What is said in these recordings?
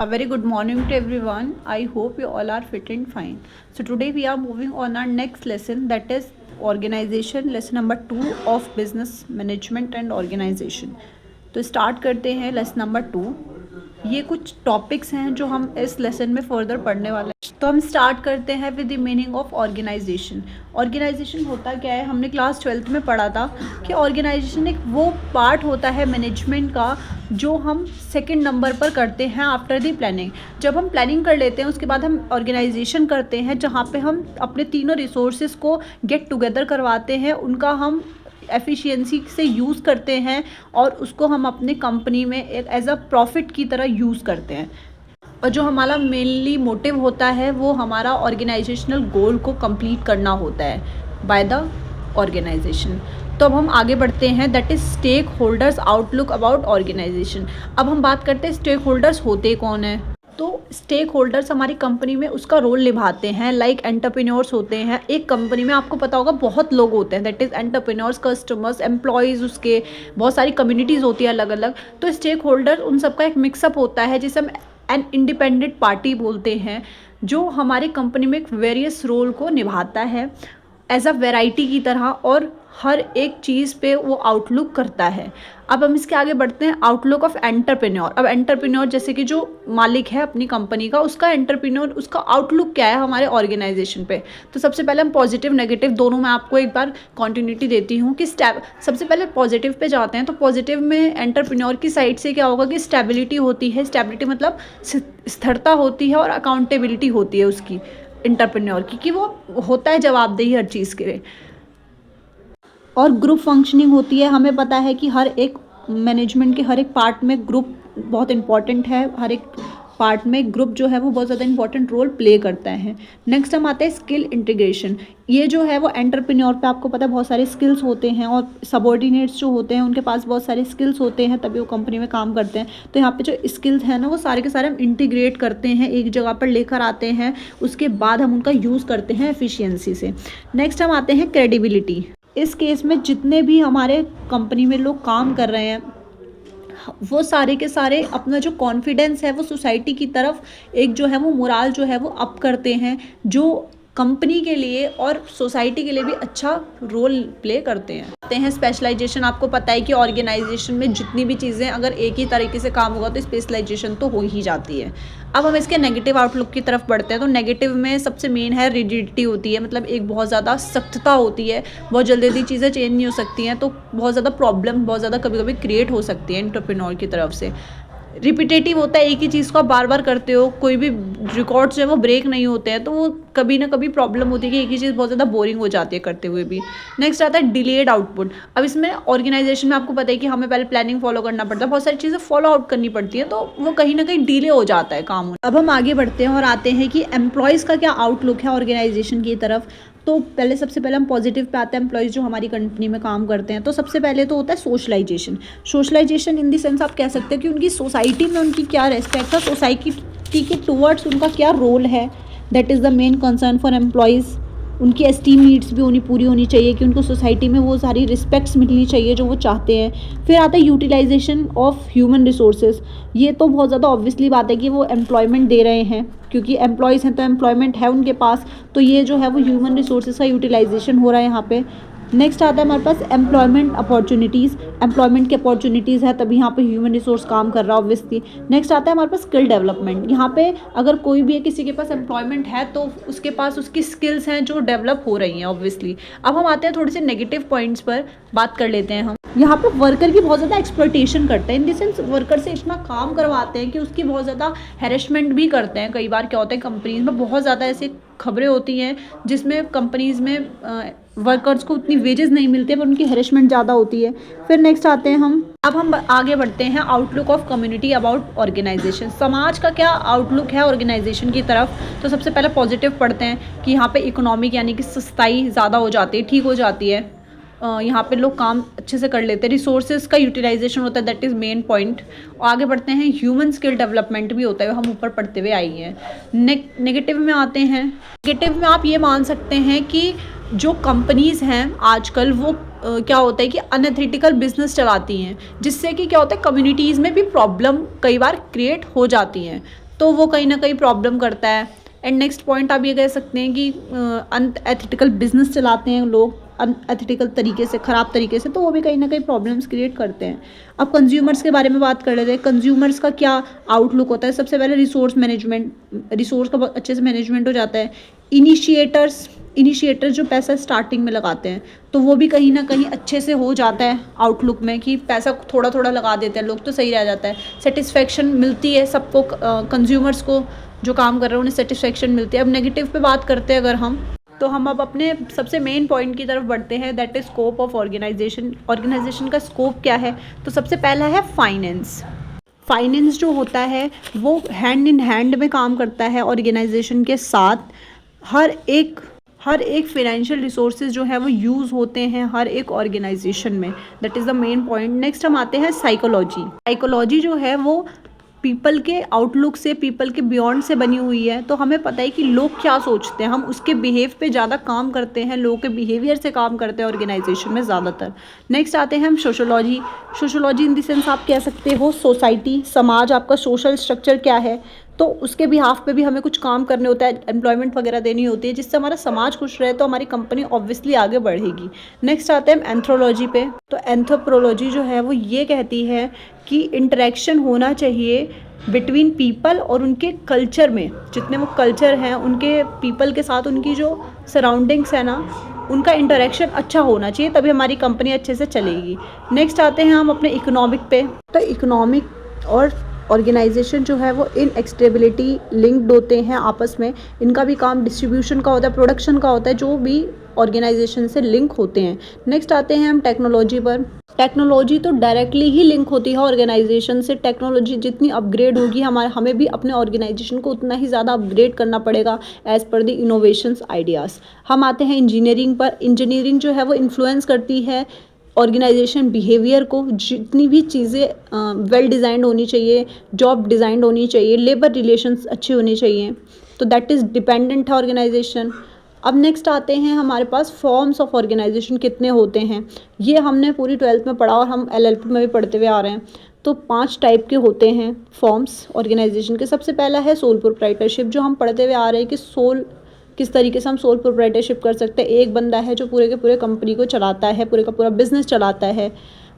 A very good morning to everyone. I hope you all are fit and fine. So today we are moving on our next lesson, that is organization, lesson number 2 of business management and organization. तो start करते हैं lesson number 2। ये कुछ topics हैं जो हम इस lesson में फर्दर पढ़ने वाले हैं। तो हम स्टार्ट करते हैं with the meaning of organization. Organization होता क्या है, हमने क्लास 12th में पढ़ा था कि ऑर्गेनाइजेशन एक वो पार्ट होता है मैनेजमेंट का जो हम सेकंड नंबर पर करते हैं आफ्टर दी प्लानिंग। जब हम प्लानिंग कर लेते हैं उसके बाद हम ऑर्गेनाइजेशन करते हैं, जहाँ पे हम अपने तीनों रिसोर्सेज को गेट टुगेदर करवाते हैं, उनका हम एफिशिएंसी से यूज़ करते हैं और उसको हम अपने कंपनी में एक एज अ प्रॉफिट की तरह यूज़ करते हैं। और जो हमारा मेनली मोटिव होता है वो हमारा ऑर्गेनाइजेशनल गोल को कंप्लीट करना होता है बाय द ऑर्गेनाइजेशन। तो अब हम आगे बढ़ते हैं, that is stakeholders outlook about organization. अब हम बात करते हैं स्टेक होल्डर्स होते कौन है। तो स्टेक होल्डर्स हमारी कंपनी में उसका रोल निभाते हैं, लाइक एंटरप्रेन्योर्स होते हैं। एक कंपनी में आपको पता होगा बहुत लोग होते हैं, that is entrepreneurs, customers, employees, उसके बहुत सारी कम्युनिटीज़ होती है अलग अलग। तो स्टेक होल्डर उन सबका एक मिक्सअप होता है जिसे हम एन इंडिपेंडेंट पार्टी बोलते हैं, जो हमारी कंपनी में एक वेरियस रोल को निभाता है एज अ वैरायटी की तरह और हर एक चीज़ पे वो आउटलुक करता है। अब हम इसके आगे बढ़ते हैं, आउटलुक ऑफ एंटरप्रेन्योर। अब एंटरप्रेन्योर जैसे कि जो मालिक है अपनी कंपनी का, उसका एंटरप्रेन्योर उसका आउटलुक क्या है हमारे ऑर्गेनाइजेशन पे। तो सबसे पहले हम पॉजिटिव नेगेटिव दोनों में आपको एक बार कॉन्टिन्यूटी देती हूँ कि सबसे पहले पॉजिटिव पे जाते हैं। तो पॉजिटिव में एंटरप्रेन्योर की साइड से क्या होगा कि स्टेबिलिटी होती है। स्टेबिलिटी मतलब स्थिरता होती है और अकाउंटेबिलिटी होती है उसकी एंटरप्रेन्योर की, कि वो होता है जवाबदेही हर चीज़ के लिए। और ग्रुप फंक्शनिंग होती है। हमें पता है कि हर एक मैनेजमेंट के हर एक पार्ट में ग्रुप बहुत इंपॉर्टेंट है, हर एक पार्ट में ग्रुप जो है वो बहुत ज़्यादा इंपॉर्टेंट रोल प्ले करता है। नेक्स्ट हम आते हैं स्किल इंटीग्रेशन। ये जो है वो एंटरप्रेन्योर पे आपको पता है बहुत सारे स्किल्स होते हैं और सबॉर्डिनेट्स जो होते हैं उनके पास बहुत सारे स्किल्स होते हैं, तभी वो कंपनी में काम करते हैं। तो यहाँ पे जो स्किल्स हैं ना वो सारे के सारे हम इंटीग्रेट करते हैं, एक जगह पर लेकर आते हैं, उसके बाद हम उनका यूज़ करते हैं एफिशिएंसी से। नेक्स्ट हम आते हैं क्रेडिबिलिटी। इस केस में जितने भी हमारे कंपनी में लोग काम कर रहे हैं वो सारे के सारे अपना जो कॉन्फिडेंस है वो सोसाइटी की तरफ एक जो है वो मोराल जो है वो अप करते हैं, जो कंपनी के लिए और सोसाइटी के लिए भी अच्छा रोल प्ले करते हैं। स्पेशलाइजेशन, आपको पता है कि ऑर्गेनाइजेशन में जितनी भी चीज़ें अगर एक ही तरीके से काम होगा तो स्पेशलाइजेशन तो हो ही जाती है। अब हम इसके नेगेटिव आउटलुक की तरफ बढ़ते हैं। तो नेगेटिव में सबसे मेन है रिजिडिटी होती है, मतलब एक बहुत ज़्यादा सख्तता होती है, बहुत जल्दी जल्दी चीज़ें चेंज नहीं हो सकती हैं, तो बहुत ज़्यादा प्रॉब्लम बहुत ज़्यादा कभी कभी क्रिएट हो सकती है एंटरप्रेन्योर की तरफ से। रिपीटेटिव होता है, एक ही चीज़ को आप बार बार करते हो, कोई भी रिकॉर्ड्स जो है वो ब्रेक नहीं होते हैं, तो वो कभी ना कभी प्रॉब्लम होती है कि एक ही चीज़ बहुत ज़्यादा बोरिंग हो जाती है करते हुए भी। नेक्स्ट आता है डिलेड आउटपुट। अब इसमें ऑर्गेनाइजेशन में आपको पता है कि हमें पहले प्लानिंग फॉलो करना पड़ता है, बहुत सारी चीज़ें फॉलो आउट करनी पड़ती है, तो वो कहीं ना कहीं डिले हो जाता है काम। अब हम आगे बढ़ते हैं और आते हैं कि एम्प्लॉयज़ का क्या आउटलुक है ऑर्गेनाइजेशन की तरफ। तो पहले सबसे पहले हम पॉजिटिव पे आते हैं, एम्प्लॉयज़ जो हमारी कंपनी में काम करते हैं। तो सबसे पहले तो होता है socialization. Socialization in the sense आप कह सकते हैं कि उनकी सोसाइटी में उनकी क्या रेस्पेक्ट है, सोसाइटी के टूवर्ड्स उनका क्या रोल है, that is the main concern for employees. उनकी एस्टीम नीड्स भी पूरी होनी चाहिए कि उनको सोसाइटी में वो सारी रिस्पेक्ट्स मिलनी चाहिए जो वो चाहते हैं। फिर आता है यूटिलाइजेशन ऑफ ह्यूमन रिसोर्सेज। ये तो बहुत ज़्यादा ऑब्वियसली बात है कि वो एम्प्लॉयमेंट दे रहे हैं, क्योंकि एम्प्लॉयज़ हैं तो एम्प्लॉयमेंट है उनके पास, तो ये जो है वो ह्यूमन रिसोर्सेज का यूटिलाइजेशन हो रहा है यहाँ पे। नेक्स्ट आता है हमारे पास एम्प्लॉयमेंट अपॉर्चुनिटीज़। एम्प्लॉयमेंट की अपॉर्चुनिटीज़ है तभी यहाँ पे ह्यूमन रिसोर्स काम कर रहा है ऑब्वियसली। नेक्स्ट आता है हमारे पास स्किल डेवलपमेंट। यहाँ पे अगर कोई भी है किसी के पास एम्प्लॉयमेंट है तो उसके पास उसकी स्किल्स हैं जो डेवलप हो रही हैं ऑब्वियसली। अब हम आते हैं थोड़े से नेगेटिव पॉइंट्स पर बात कर लेते हैं हम। यहाँ पे वर्कर की बहुत ज़्यादा एक्सप्लॉयटेशन करते हैं, इन द सेंस वर्कर से इतना काम करवाते हैं कि उसकी बहुत ज़्यादा हैरेसमेंट भी करते हैं। कई बार क्या होता है कंपनीज में बहुत ज़्यादा ऐसी खबरें होती हैं जिसमें कंपनीज में वर्कर्स को उतनी वेजेस नहीं मिलते पर उनकी हैरेसमेंट ज़्यादा होती है। फिर नेक्स्ट आते हैं अब हम आगे बढ़ते हैं outlook of community about organization. समाज का क्या आउटलुक है ऑर्गेनाइजेशन की तरफ। तो सबसे पहले पॉजिटिव पढ़ते हैं कि यहाँ पे इकोनॉमिक यानी कि सस्ताई ज़्यादा हो जाती है, ठीक हो जाती है, यहाँ पे लोग काम अच्छे से कर लेते हैं, रिसोर्सेज का यूटिलाइजेशन होता है, दैट इज़ मेन पॉइंट। आगे बढ़ते हैं, ह्यूमन स्किल डेवलपमेंट भी होता है, हम ऊपर पढ़ते हुए आई हैं। नेगेटिव में आते हैं। नेगेटिव में आप ये मान सकते हैं कि जो कंपनीज़ हैं आजकल वो क्या होता है कि अनएथिकल बिजनेस चलाती हैं, जिससे कि क्या होता है कम्युनिटीज़ में भी प्रॉब्लम कई बार क्रिएट हो जाती हैं। तो वो कहीं ना कहीं प्रॉब्लम करता है। एंड नेक्स्ट पॉइंट आप ये कह सकते हैं कि अनएथिकल बिजनेस चलाते हैं लोग अनएथिकल तरीके से, ख़राब तरीके से, तो वो भी कहीं ना कहीं प्रॉब्लम्स क्रिएट करते हैं। अब कंज्यूमर्स के बारे में बात कर लेते हैं। कंज्यूमर्स का क्या आउटलुक होता है? सबसे पहले रिसोर्स मैनेजमेंट, रिसोर्स का बहुत अच्छे से मैनेजमेंट हो जाता है। इनिशिएटर जो पैसा स्टार्टिंग में लगाते हैं तो वो भी कहीं ना कहीं अच्छे से हो जाता है आउटलुक में, कि पैसा थोड़ा थोड़ा लगा देते हैं लोग तो सही रह जाता है। सेटिस्फेक्शन मिलती है सबको, कंज्यूमर्स को जो काम कर रहे हैं उन्हें सेटिस्फेक्शन मिलती है। अब नेगेटिव पे बात करते हैं अगर हम, तो हम अब अपने सबसे मेन पॉइंट की तरफ बढ़ते हैं, that is scope of organization. Organization का स्कोप क्या है? तो सबसे पहला है फाइनेंस। फाइनेंस जो होता है वो हैंड इन हैंड में काम करता है ऑर्गेनाइजेशन के साथ। हर एक फाइनेंशियल रिसोर्सेज जो है वो यूज़ होते हैं हर एक ऑर्गेनाइजेशन में, that is the main point. Next हम आते हैं साइकोलॉजी। साइकोलॉजी जो है वो पीपल के आउटलुक से, पीपल के बियॉन्ड से बनी हुई है। तो हमें पता है कि लोग क्या सोचते हैं, हम उसके बिहेव पे ज़्यादा काम करते हैं, लोगों के बिहेवियर से काम करते हैं ऑर्गेनाइजेशन में ज़्यादातर। नेक्स्ट आते हैं हम sociology. Sociology in the sense आप कह सकते हो सोसाइटी, समाज, आपका सोशल स्ट्रक्चर क्या है, तो उसके बिहाफ पे भी हमें कुछ काम करने होता है, एम्प्लॉयमेंट वगैरह देनी होती है जिससे हमारा समाज खुश रहे, तो हमारी कंपनी ऑब्वियसली आगे बढ़ेगी। नेक्स्ट आते हैं हम एंथ्रोलॉजी पे। तो एंथ्रोपोलॉजी जो है वो ये कहती है कि इंटरेक्शन होना चाहिए बिटवीन पीपल और उनके कल्चर में, जितने वो कल्चर हैं उनके पीपल के साथ, उनकी जो सराउंडिंग्स है ना, उनका इंटरेक्शन अच्छा होना चाहिए, तभी हमारी कंपनी अच्छे से चलेगी। नेक्स्ट आते हैं हम अपने इकोनॉमिक पे। तो इकोनॉमिक और ऑर्गेनाइजेशन जो है वो इनएक्सटेबिलिटी लिंक्ड होते हैं आपस में। इनका भी काम डिस्ट्रीब्यूशन का होता है, प्रोडक्शन का होता है, जो भी ऑर्गेनाइजेशन से लिंक होते हैं। नेक्स्ट आते हैं हम टेक्नोलॉजी पर। टेक्नोलॉजी तो डायरेक्टली ही लिंक होती है ऑर्गेनाइजेशन से। टेक्नोलॉजी जितनी अपग्रेड होगी हमें भी अपने ऑर्गेनाइजेशन को उतना ही ज़्यादा अपग्रेड करना पड़ेगा as per the innovations ideas. हम आते हैं इंजीनियरिंग पर। इंजीनियरिंग जो है वो इन्फ्लुएंस करती है ऑर्गेनाइजेशन बिहेवियर को। जितनी भी चीज़ें वेल डिज़ाइंड होनी चाहिए, जॉब डिज़ाइंड होनी चाहिए, लेबर रिलेशंस अच्छे होने चाहिए, तो दैट इज़ डिपेंडेंट है ऑर्गेनाइजेशन। अब नेक्स्ट आते हैं हमारे पास फॉर्म्स ऑफ ऑर्गेनाइजेशन कितने होते हैं। ये हमने पूरी 12th में पढ़ा और हम LLP में भी पढ़ते हुए आ रहे हैं। तो 5 टाइप के होते हैं फॉर्म्स ऑर्गेनाइजेशन के। सबसे पहला है सोल प्रोप्राइटरशिप, जो हम पढ़ते हुए आ रहे हैं कि किस तरीके से हम सोल प्रोप्राइटरशिप कर सकते हैं। एक बंदा है जो पूरे के पूरे कंपनी को चलाता है, पूरे का पूरा बिजनेस चलाता है,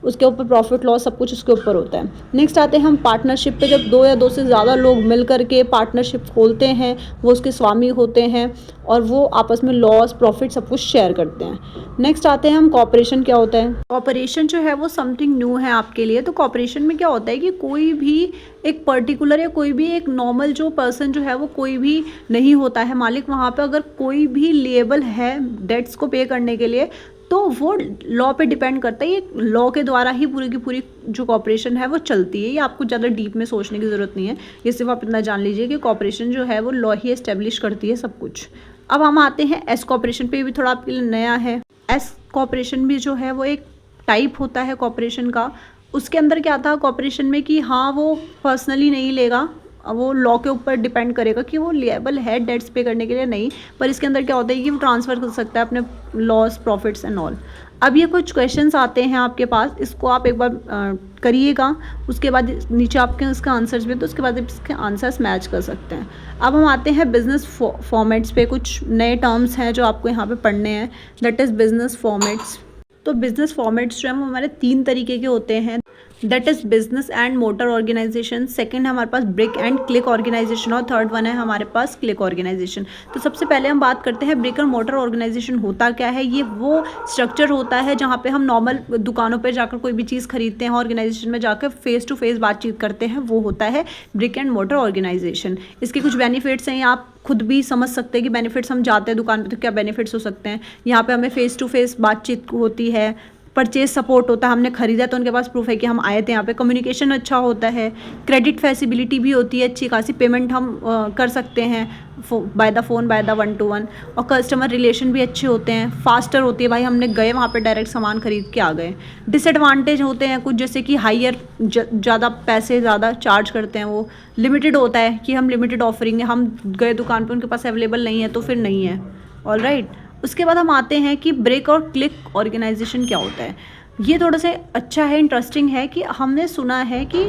उसके ऊपर प्रॉफिट लॉस सब कुछ उसके ऊपर होता है। नेक्स्ट आते हैं हम पार्टनरशिप पे। जब 2 या 2 से ज़्यादा लोग मिल करके पार्टनरशिप खोलते हैं, वो उसके स्वामी होते हैं और वो आपस में लॉस प्रॉफिट सब कुछ शेयर करते हैं। नेक्स्ट आते हैं हम कॉपरेशन। क्या होता है कॉपरेशन? जो है वो समथिंग न्यू है आपके लिए। तो कॉपरेशन में क्या होता है कि कोई भी एक पर्टिकुलर या कोई भी एक नॉर्मल जो पर्सन जो है वो कोई भी नहीं होता है मालिक। वहाँ पे अगर कोई भी लेबल है डेट्स को पे करने के लिए, तो वो लॉ पे डिपेंड करता है। ये लॉ के द्वारा ही पूरी की पूरी जो कॉपरेशन है वो चलती है। ये आपको ज़्यादा डीप में सोचने की ज़रूरत नहीं है, ये सिर्फ आप इतना जान लीजिए कि कॉपरेशन जो है वो लॉ ही एस्टेब्लिश करती है सब कुछ। अब हम आते हैं एस कॉपरेशन पे। भी थोड़ा आपके लिए नया है। एस कॉपरेशन भी जो है वो एक टाइप होता है कॉपरेशन का। उसके अंदर क्या था कॉपरेशन में कि हाँ वो पर्सनली नहीं लेगा, वो लॉ के ऊपर डिपेंड करेगा कि वो लिएबल है डेट्स पे करने के लिए नहीं, पर इसके अंदर क्या होता है कि वो ट्रांसफ़र कर सकता है अपने लॉस प्रॉफिट्स एंड ऑल। अब ये कुछ क्वेश्चंस आते हैं आपके पास, इसको आप एक बार करिएगा, उसके बाद नीचे आपके इसका आंसर्स भी, तो उसके बाद इसके आंसर्स मैच कर सकते हैं। अब हम आते हैं बिजनेस फॉर्मेट्स पे। कुछ नए टर्म्स हैं जो आपको यहाँ पे पढ़ने हैं, दैट इज़ बिजनेस फॉर्मेट्स। तो बिजनेस फॉर्मेट्स जो है वो हमारे 3 तरीके के होते हैं, that is business and motor organization, second है हमारे पास ब्रिक एंड क्लिक ऑर्गेनाइजेशन, और थर्ड वन है हमारे पास क्लिक ऑर्गेनाइजेशन। तो सबसे पहले हम बात करते हैं ब्रिक और मोटर ऑर्गेनाइजेशन होता क्या है। ये वो स्ट्रक्चर होता है जहाँ पे हम नॉर्मल दुकानों पे जाकर कोई भी चीज़ खरीदते हैं, ऑर्गेनाइजेशन में जाकर फेस टू फेस बातचीत करते हैं, वो होता है ब्रिक एंड मोटर ऑर्गेनाइजेशन। इसके कुछ बेनिफिट्स हैं, आप खुद भी समझ सकते हैं कि बेनिफिट्स, हम जाते हैं दुकान पे तो क्या बेनिफिट्स हो सकते हैं। यहाँ पे हमें फेस टू फेस बातचीत होती है, परचेज सपोर्ट होता है, हमने खरीदा तो उनके पास प्रूफ है कि हम आए थे यहाँ पे, कम्युनिकेशन अच्छा होता है, क्रेडिट फैसिलिटी भी होती है अच्छी खासी, पेमेंट हम कर सकते हैं by the phone, by the 1-to-1, और कस्टमर रिलेशन भी अच्छे होते हैं, फास्टर होती है, भाई हमने गए वहाँ पे डायरेक्ट सामान खरीद के आ गए। डिसएडवांटेज होते हैं कुछ, जैसे कि हायर ज़्यादा पैसे ज़्यादा चार्ज करते हैं, वो लिमिटेड होता है कि हम लिमिटेड ऑफरिंग है, हम गए दुकान पर उनके पास अवेलेबल नहीं है तो फिर नहीं है। ऑलराइट, उसके बाद हम आते हैं कि ब्रेक और क्लिक ऑर्गेनाइजेशन क्या होता है। ये थोड़ा सा अच्छा है, इंटरेस्टिंग है कि हमने सुना है कि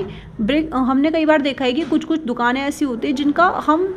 हमने कई बार देखा है कि कुछ कुछ दुकानें ऐसी होती हैं जिनका हम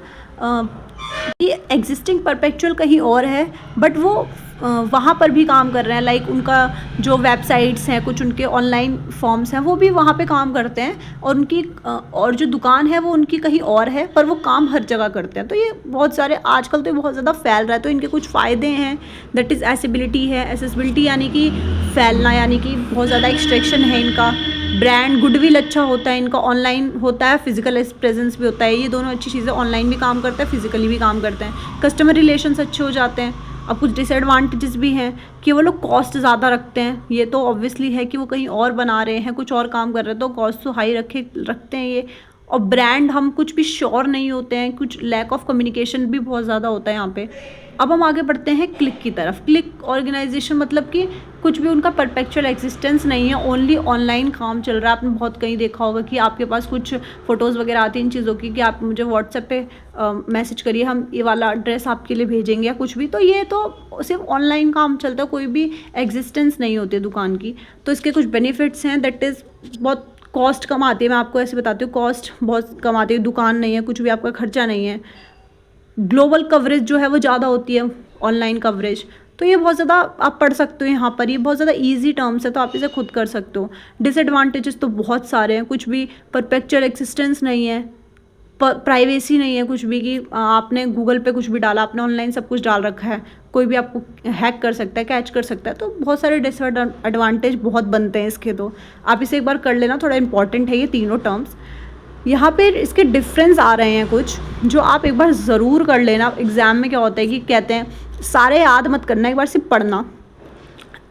ये एग्जिस्टिंग परपेचुअल कहीं और है, बट वो वहाँ पर भी काम कर रहे हैं। लाइक उनका जो वेबसाइट्स हैं, कुछ उनके ऑनलाइन फॉर्म्स हैं, वो भी वहाँ पे काम करते हैं, और उनकी और जो दुकान है वो उनकी कहीं और है, पर वो काम हर जगह करते हैं। तो ये बहुत सारे आजकल तो बहुत ज़्यादा फैल रहा है। तो इनके कुछ फ़ायदे हैं, दैट इज़ एसेबिलिटी है, एसेसिबिलिटी यानी कि फैलना, यानी कि बहुत ज़्यादा एक्सट्रैक्शन है इनका। ब्रांड गुडविल अच्छा होता है इनका, ऑनलाइन होता है, फिजिकल प्रेजेंस भी होता है। ये दोनों अच्छी चीज़ें, ऑनलाइन भी काम करता है, फिजिकली भी काम करते हैं। कस्टमर रिलेशंस अच्छे हो जाते हैं। अब कुछ डिसएडवांटेजेस भी हैं कि वो लोग कॉस्ट ज़्यादा रखते हैं। ये तो ऑब्वियसली है कि वो कहीं और बना रहे हैं, कुछ और काम कर रहे हैं, तो कॉस्ट तो हाई रखते हैं ये। और ब्रांड हम कुछ भी श्योर नहीं होते हैं, कुछ लैक ऑफ कम्युनिकेशन भी बहुत ज़्यादा होता है यहाँ पे। अब हम आगे बढ़ते हैं क्लिक की तरफ। क्लिक ऑर्गेनाइजेशन मतलब कि कुछ भी उनका परपेचुअल एग्जिस्टेंस नहीं है, ओनली ऑनलाइन काम चल रहा है। आपने बहुत कहीं देखा होगा कि आपके पास कुछ फ़ोटोज़ वगैरह आती हैं इन चीज़ों की कि आप मुझे व्हाट्सएप पे मैसेज करिए, हम ये वाला एड्रेस आपके लिए भेजेंगे या कुछ भी। तो ये तो सिर्फ ऑनलाइन काम चलता है, कोई भी एग्जिस्टेंस नहीं होती है दुकान की। तो इसके कुछ बेनिफिट्स हैं, दैट इज़ बहुत कॉस्ट कम आती है। मैं आपको ऐसे बताती हूँ, कॉस्ट बहुत कम आती है, दुकान नहीं है, कुछ भी आपका खर्चा नहीं है। ग्लोबल कवरेज जो है वो ज़्यादा होती है, ऑनलाइन कवरेज। तो ये बहुत ज़्यादा आप पढ़ सकते हो यहाँ पर, ये बहुत ज़्यादा इजी टर्म्स है, तो आप इसे खुद कर सकते हो। डिसएडवांटेजेस तो बहुत सारे हैं, कुछ भी परपेचुअल एक्सिस्टेंस नहीं है, प्राइवेसी नहीं है कुछ भी, कि आपने गूगल पे कुछ भी डाला, आपने ऑनलाइन सब कुछ डाल रखा है, कोई भी आपको हैक कर सकता है, कैच कर सकता है। तो बहुत सारे डिसएडवांटेज बहुत बनते हैं इसके। तो आप इसे एक बार कर लेना, थोड़ा इंपॉर्टेंट है ये तीनों टर्म्स। यहाँ पे इसके डिफरेंस आ रहे हैं कुछ, जो आप एक बार ज़रूर कर लेना। एग्ज़ाम में क्या होता है कि कहते हैं सारे याद मत करना, एक बार सिर्फ पढ़ना।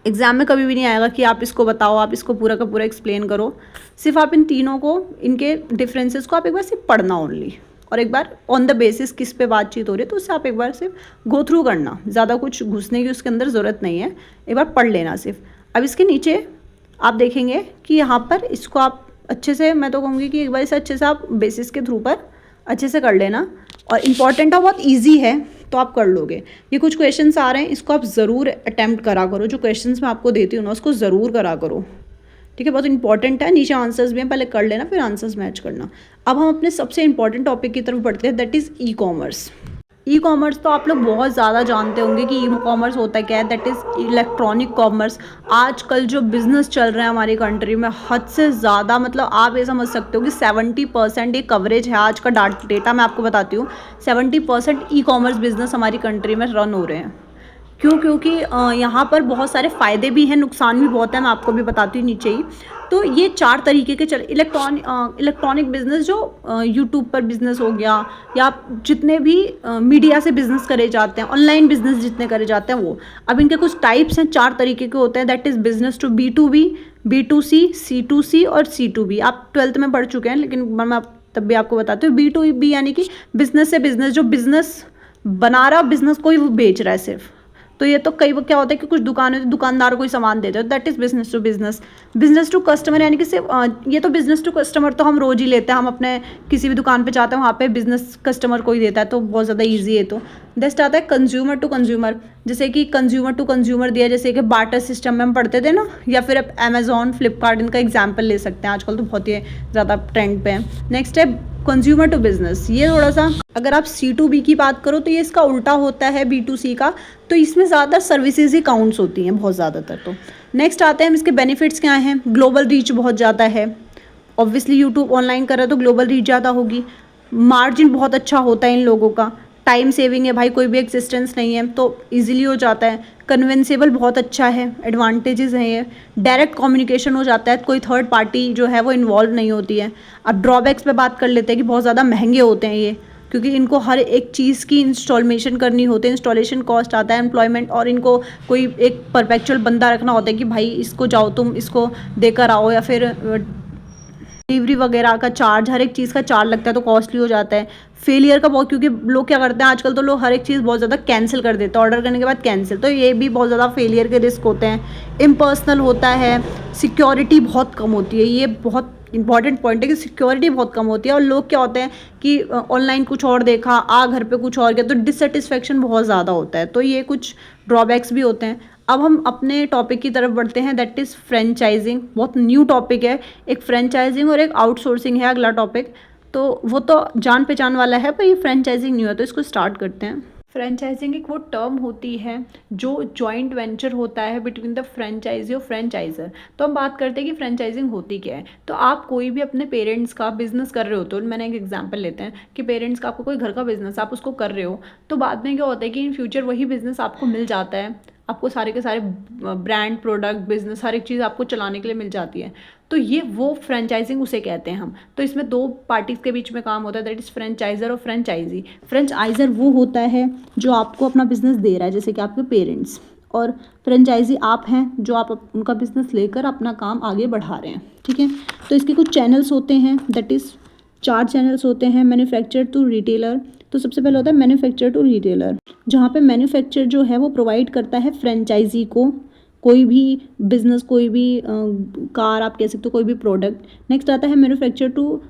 एग्ज़ाम में कभी भी नहीं आएगा कि आप इसको बताओ, आप इसको पूरा का पूरा एक्सप्लेन करो। सिर्फ आप इन तीनों को, इनके डिफरेंसेस को आप एक बार सिर्फ पढ़ना ओनली, और एक बार ऑन द बेसिस किस पे बातचीत हो रही है तो उससे आप एक बार सिर्फ गो थ्रू करना, ज़्यादा कुछ घुसने की उसके अंदर ज़रूरत नहीं है, एक बार पढ़ लेना सिर्फ। अब इसके नीचे आप देखेंगे कि यहाँ पर इसको आप अच्छे से, मैं तो कहूँगी कि एक बार इसे अच्छे से आप बेसिस के थ्रू पर अच्छे से कर लेना, और इम्पॉर्टेंट है, बहुत इजी है, तो आप कर लोगे। ये कुछ क्वेश्चंस आ रहे हैं, इसको आप ज़रूर अटैम्प्ट करा करो, जो क्वेश्चंस मैं आपको देती हूँ ना उसको ज़रूर करा करो, ठीक है, बहुत इंपॉर्टेंट है। नीचे आंसर्स भी हैं, पहले कर लेना, फिर आंसर्स मैच करना। अब हम अपने सबसे इंपॉर्टेंट टॉपिक की तरफ बढ़ते हैं, that is e commerce. E commerce तो आप लोग बहुत ज़्यादा जानते होंगे कि ई कॉमर्स होता है क्या है, दैट इज़ इलेक्ट्रॉनिक कॉमर्स। आजकल जो बिज़नेस चल रहा है हमारी कंट्री में, हद से ज़्यादा, मतलब आप ये समझ सकते हो कि 70% ये कवरेज है। आज का डेटा मैं आपको बताती हूँ, 70% ई कॉमर्स बिज़नेस हमारी कंट्री में रन हो रहे हैं। क्योंकि यहाँ पर बहुत सारे फ़ायदे भी हैं, नुकसान भी बहुत है, मैं आपको भी बताती हूँ नीचे ही। तो ये 4 तरीके के इलेक्ट्रॉनिक बिज़नेस, जो यूट्यूब पर बिज़नेस हो गया, या जितने भी मीडिया से बिज़नेस करे जाते हैं, ऑनलाइन बिज़नेस जितने करे जाते हैं वो। अब इनके कुछ टाइप्स हैं, 4 तरीके के होते हैं, that is business to B2B, B2C, C2C और C2B। आप 12th में पढ़ चुके हैं, लेकिन मैं तब भी आपको बताती हूँ। B2B यानी कि बिज़नेस से बिज़नेस, जो बिज़नेस बना रहा है बिज़नेस को ही वो बेच रहा है सिर्फ। तो ये तो कई क्या होता है कि कुछ दुकानें दुकानदार को ही सामान देते हैं, that is business to business. Business to customer यानी कि सिर्फ ये तो बिजनेस टू कस्टमर तो हम रोज़ ही लेते हैं, हम अपने किसी भी दुकान पे जाते हैं वहाँ पे बिजनेस कस्टमर को ही देता है, तो बहुत ज़्यादा ईजी है। तो नेक्स्ट आता है कंज्यूमर टू कंज्यूमर, जैसे कि कंज्यूमर टू कंज्यूमर दिया, जैसे कि बार्टर सिस्टम में हम पढ़ते थे ना, या फिर आप अमेजोन, फ्लिपकार्ट, इनका एग्जाम्पल ले सकते हैं, आजकल तो बहुत ही ज़्यादा ट्रेंड पे है। नेक्स्ट है कंज्यूमर टू बिजनेस, ये थोड़ा सा, अगर आप C2B की बात करो तो ये इसका उल्टा होता है B2C का, तो इसमें ज़्यादा सर्विसेज ही काउंट्स होती हैं बहुत ज़्यादातर। तो नेक्स्ट आते हैं हम इसके बेनिफिट्स क्या हैं। ग्लोबल रीच बहुत ज़्यादा है, ऑब्वियसली यूट्यूब ऑनलाइन कर रहा है तो ग्लोबल रीच ज़्यादा होगी। मार्जिन बहुत अच्छा होता है इन लोगों का। टाइम सेविंग है भाई, कोई भी एक्सिस्टेंस नहीं है तो इजीली हो जाता है। कन्वेंसेबल बहुत अच्छा है, एडवांटेजेस हैं ये। डायरेक्ट कम्युनिकेशन हो जाता है, कोई थर्ड पार्टी जो है वो इन्वॉल्व नहीं होती है। अब ड्रॉबैक्स पे बात कर लेते हैं कि बहुत ज़्यादा महंगे होते हैं ये, क्योंकि इनको हर एक चीज़ की इंस्टॉलेशन करनी होती है, इंस्टॉलेशन कॉस्ट आता है, एम्प्लॉयमेंट, और इनको कोई एक परपेचुअल बंदा रखना होता है कि भाई इसको जाओ तुम इसको देकर आओ, या फिर डिलीवरी वगैरह का चार्ज, हर एक चीज़ का चार्ज लगता है, तो कॉस्टली हो जाता है। फेलियर का बहुत, क्योंकि लोग क्या करते हैं आजकल, तो लोग हर एक चीज़ बहुत ज़्यादा कैंसिल कर देते हैं, ऑर्डर करने के बाद कैंसिल, तो ये भी बहुत ज़्यादा फेलियर के रिस्क होते हैं। इम्पर्सनल होता है, सिक्योरिटी बहुत कम होती है, ये बहुत इंपॉर्टेंट पॉइंट है कि सिक्योरिटी बहुत कम होती है। और लोग क्या होते हैं कि ऑनलाइन कुछ और देखा, घर पे कुछ और किया, तो डिससेटिस्फेक्शन बहुत ज़्यादा होता है, तो ये कुछ ड्रॉबैक्स भी होते हैं। अब हम अपने टॉपिक की तरफ बढ़ते हैं, दैट इज़ फ्रेंचाइजिंग। बहुत न्यू टॉपिक है, एक फ्रेंचाइजिंग और एक आउटसोर्सिंग है अगला टॉपिक। तो वो तो जान पहचान वाला है, पर ये फ्रेंचाइजिंग न्यू है, तो इसको स्टार्ट करते हैं। फ्रेंचाइजिंग एक वो टर्म होती है जो जॉइंट वेंचर होता है बिटवीन द फ्रेंचाइजी और फ्रेंचाइजर। तो हम बात करते हैं कि फ्रेंचाइजिंग होती क्या है। तो आप कोई भी अपने पेरेंट्स का बिजनेस कर रहे हो, तो मैंने एक एग्जांपल लेते हैं कि पेरेंट्स का आपको कोई घर का बिजनेस आप उसको कर रहे हो, तो बाद में क्या होता है कि इन फ्यूचर वही बिजनेस आपको मिल जाता है, आपको सारे के सारे ब्रांड प्रोडक्ट बिजनेस हर एक चीज़ आपको चलाने के लिए मिल जाती है। तो ये वो फ्रेंचाइजिंग उसे कहते हैं हम। तो इसमें दो पार्टीज़ के बीच में काम होता है, दैट इज़ फ्रेंचाइजर और फ्रेंचाइजी। फ्रेंचाइजर वो होता है जो आपको अपना बिजनेस दे रहा है, जैसे कि आपके पेरेंट्स, और फ्रेंचाइजी आप हैं जो आप उनका बिजनेस लेकर अपना काम आगे बढ़ा रहे हैं। ठीक है, तो इसके कुछ चैनल्स होते हैं, दैट इज़ 4 चैनल्स होते हैं। मैन्युफैक्चरर टू रिटेलर, तो सबसे पहले होता है मैन्युफैक्चरर टू रिटेलर, जहाँ पे मैन्युफैक्चरर जो है वो प्रोवाइड करता है फ्रेंचाइजी को कोई भी बिजनेस, कोई भी कार आप कह सकते हो, कोई भी प्रोडक्ट। नेक्स्ट आता है मैन्युफैक्चरर टू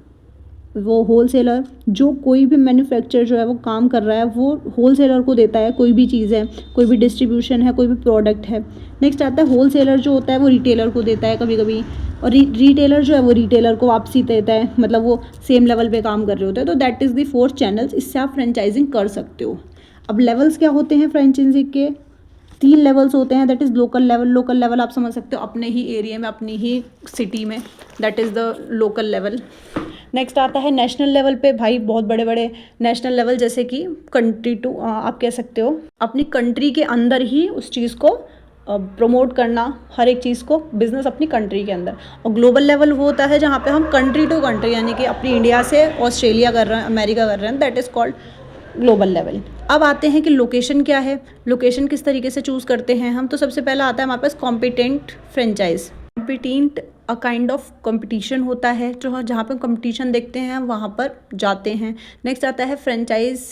वो होलसेलर, जो कोई भी मैन्युफैक्चरर जो है वो काम कर रहा है वो होलसेलर को देता है, कोई भी चीज़ है, कोई भी डिस्ट्रीब्यूशन है, कोई भी प्रोडक्ट है। नेक्स्ट आता है होलसेलर जो होता है वो रिटेलर को देता है कभी कभी, और रिटेलर जो है वो रिटेलर को वापसी देता है, मतलब वो सेम लेवल पे काम कर रहे होते हैं। तो दैट इज़ द 4 चैनल्स, इससे आप फ्रेंचाइजिंग कर सकते हो। अब लेवल्स क्या होते हैं फ्रेंचाइजिंग के? 3 लेवल्स होते हैं, that is local level. Local level आप समझ सकते हो अपने ही एरिया में, अपनी ही सिटी में, that is the local level. Next आता है नेशनल लेवल पे, भाई बहुत बड़े बड़े नेशनल लेवल, जैसे कि कंट्री टू आप कह सकते हो अपनी कंट्री के अंदर ही उस चीज़ को प्रमोट करना, हर एक चीज़ को बिजनेस अपनी कंट्री के अंदर। और ग्लोबल लेवल वो होता है जहाँ पे हम कंट्री टू कंट्री, यानी कि अपनी इंडिया से ऑस्ट्रेलिया कर रहे हैं, अमेरिका कर रहे हैं, that is called global level. अब आते हैं कि लोकेशन क्या है, लोकेशन किस तरीके से चूज़ करते हैं हम। तो सबसे पहला आता है हमारे पास competent franchise. Competent a kind of competition होता है, जो जहाँ पे कंपटीशन देखते हैं हम वहाँ पर जाते हैं। नेक्स्ट आता है फ्रेंचाइज,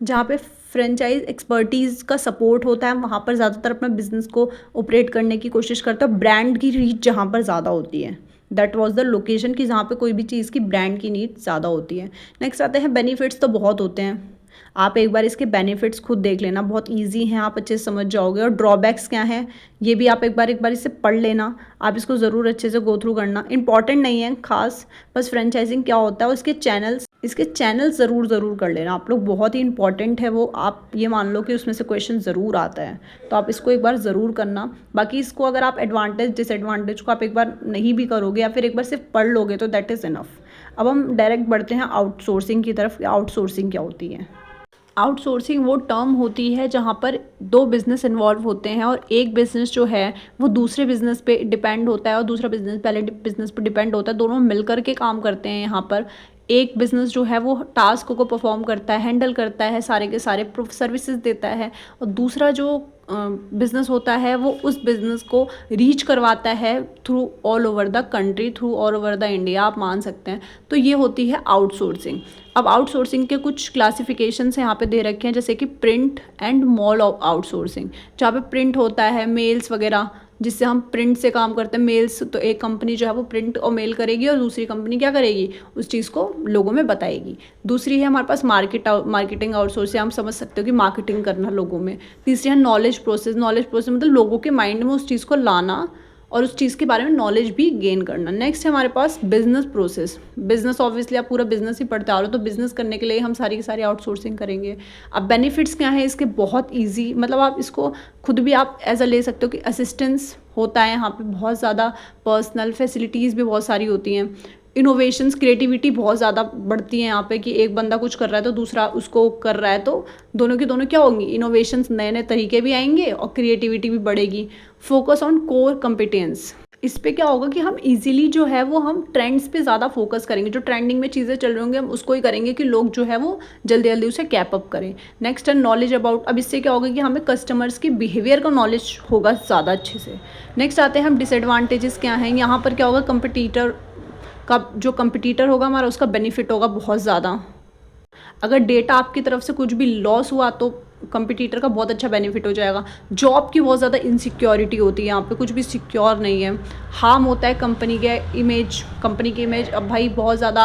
जहाँ पे फ्रेंचाइज एक्सपर्टीज़ का सपोर्ट होता है, वहाँ पर ज़्यादातर अपना बिजनेस को ऑपरेट करने की कोशिश करता है। ब्रांड की रीच जहाँ पर ज़्यादा होती है, दैट वाज द लोकेशन, की जहाँ पे कोई भी चीज़ की ब्रांड की नीड ज़्यादा होती है। नेक्स्ट आते हैं बेनिफिट्स, तो बहुत होते हैं, आप एक बार इसके बेनिफिट्स खुद देख लेना, बहुत इजी हैं, आप अच्छे से समझ जाओगे। और ड्रॉबैक्स क्या हैं ये भी आप एक बार इसे पढ़ लेना, आप इसको ज़रूर अच्छे से गो थ्रू करना, इंपॉर्टेंट नहीं है खास, बस फ्रेंचाइजिंग क्या होता है और इसके चैनल्स ज़रूर कर लेना आप लोग, बहुत ही इंपॉर्टेंट है वो। आप ये मान लो कि उसमें से क्वेश्चन ज़रूर आता है, तो आप इसको एक बार ज़रूर करना। बाकी इसको अगर आप एडवांटेज डिसएडवांटेज को आप एक बार नहीं भी करोगे या फिर एक बार सिर्फ पढ़ लोगे तो दैट इज़ इनफ। अब हम डायरेक्ट बढ़ते हैं आउटसोर्सिंग की तरफ। आउटसोर्सिंग क्या होती है? आउटसोर्सिंग वो टर्म होती है जहाँ पर 2 बिज़नेस इन्वॉल्व होते हैं और एक बिज़नेस जो है वो दूसरे बिज़नेस पे डिपेंड होता है और दूसरा बिज़नेस पहले बिज़नेस पे डिपेंड होता है, दोनों मिलकर के काम करते हैं। यहाँ पर एक बिज़नेस जो है वो टास्क को परफॉर्म करता है, हैंडल करता है, सारे के सारे सर्विसेज देता है, और दूसरा जो बिज़नेस होता है वो उस बिज़नेस को रीच करवाता है through all over the country, through all over the India, आप मान सकते हैं। तो ये होती है आउटसोर्सिंग। अब आउटसोर्सिंग के कुछ क्लासिफिकेशंस यहाँ पे दे रखे हैं, जैसे कि प्रिंट एंड मॉल आउटसोर्सिंग, जहाँ पे प्रिंट होता है, मेल्स वगैरह, जिससे हम प्रिंट से काम करते हैं। मेल्स तो एक कंपनी जो है वो प्रिंट और मेल करेगी और दूसरी कंपनी क्या करेगी, उस चीज़ को लोगों में बताएगी। दूसरी है हमारे पास मार्केटिंग आउटसोर्स, हम समझ सकते हो कि मार्केटिंग करना लोगों में। तीसरी है नॉलेज प्रोसेस मतलब लोगों के माइंड में उस चीज़ को लाना और उस चीज़ के बारे में नॉलेज भी गेन करना। नेक्स्ट है हमारे पास बिजनेस प्रोसेस। बिजनेस ऑब्वियसली आप पूरा बिजनेस ही पढ़ते आ रहे हो, तो बिजनेस करने के लिए हम सारी की सारी आउटसोर्सिंग करेंगे। अब बेनिफिट्स क्या है इसके, बहुत ईजी, मतलब आप इसको खुद भी आप एज अ ले सकते हो कि असिस्टेंस होता है यहाँ पे, बहुत ज़्यादा पर्सनल फैसिलिटीज़ भी बहुत सारी होती हैं। इनोवेशंस, क्रिएटिविटी बहुत ज़्यादा बढ़ती है यहाँ पे, कि एक बंदा कुछ कर रहा है तो दूसरा उसको कर रहा है, तो दोनों की दोनों क्या होंगी, इनोवेशंस, नए नए तरीके भी आएंगे और क्रिएटिविटी भी बढ़ेगी। फोकस ऑन कोर कॉम्पिटेंस, इस पे क्या होगा कि हम इजीली जो है वो हम ट्रेंड्स पे ज़्यादा फोकस करेंगे, जो ट्रेंडिंग में चीज़ें चल रही होंगी हम उसको ही करेंगे कि लोग जो है वो जल्दी जल्दी उसे कैप अप करें। नेक्स्ट है नॉलेज अबाउट, अब इससे क्या होगा कि हमें कस्टमर्स की बिहेवियर का नॉलेज होगा ज़्यादा अच्छे से। नेक्स्ट आते हैं हम डिसएडवांटेजेस क्या हैं। यहाँ पर क्या होगा, कंपटीटर का जो कंपटीटर होगा हमारा उसका बेनिफिट होगा बहुत ज़्यादा। अगर डेटा आपकी तरफ से कुछ भी लॉस हुआ तो कंपटीटर का बहुत अच्छा बेनिफिट हो जाएगा। जॉब की बहुत ज़्यादा इनसिक्योरिटी होती है, यहाँ पे कुछ भी सिक्योर नहीं है। हार्म होता है कंपनी की इमेज, अब भाई बहुत ज़्यादा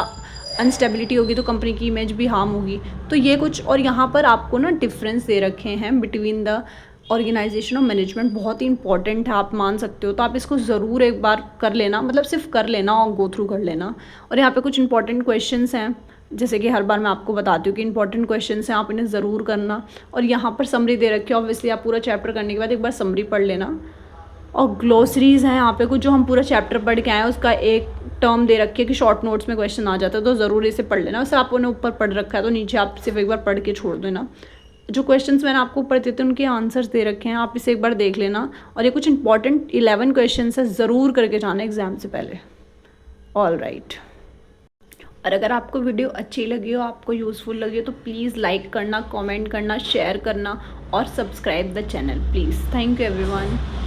अनस्टेबिलिटी होगी तो कंपनी की इमेज भी हार्म होगी। तो ये कुछ, और यहाँ पर आपको ना डिफरेंस दे रखे हैं बिटवीन द ऑर्गेनाइजेशन और मैनेजमेंट बहुत ही इंपॉर्टेंट है, आप मान सकते हो। तो आप इसको ज़रूर एक बार कर लेना, मतलब सिर्फ कर लेना और गो थ्रू कर लेना। और यहाँ पे कुछ इंपॉर्टेंट क्वेश्चंस हैं, जैसे कि हर बार मैं आपको बताती हूँ कि इंपॉर्टेंट क्वेश्चंस हैं, आप इन्हें ज़रूर करना। और यहाँ पर समरी दे रखी है, ऑब्वियसली आप पूरा चैप्टर करने के बाद एक बार समरी पढ़ लेना। और ग्लोसरीज हैं यहाँ पे कुछ, जो हम पूरा चैप्टर पढ़ के आए हैं उसका एक टर्म दे रखी है कि शॉर्ट नोट्स में क्वेश्चन आ जाता है, तो ज़रूर इसे पढ़ लेना। वैसे आपने ऊपर पढ़ रखा है तो नीचे आप सिर्फ एक बार पढ़ के छोड़ देना। जो क्वेश्चंस मैंने आपको ऊपर दिए थे उनके आंसर्स दे रखे हैं, आप इसे एक बार देख लेना। और ये कुछ इंपॉर्टेंट 11 क्वेश्चन है, ज़रूर करके जाना एग्जाम से पहले। All right. और अगर आपको वीडियो अच्छी लगी हो, आपको यूज़फुल लगी हो, तो प्लीज़ लाइक करना, कमेंट करना, शेयर करना और subscribe the channel please. Thank you everyone.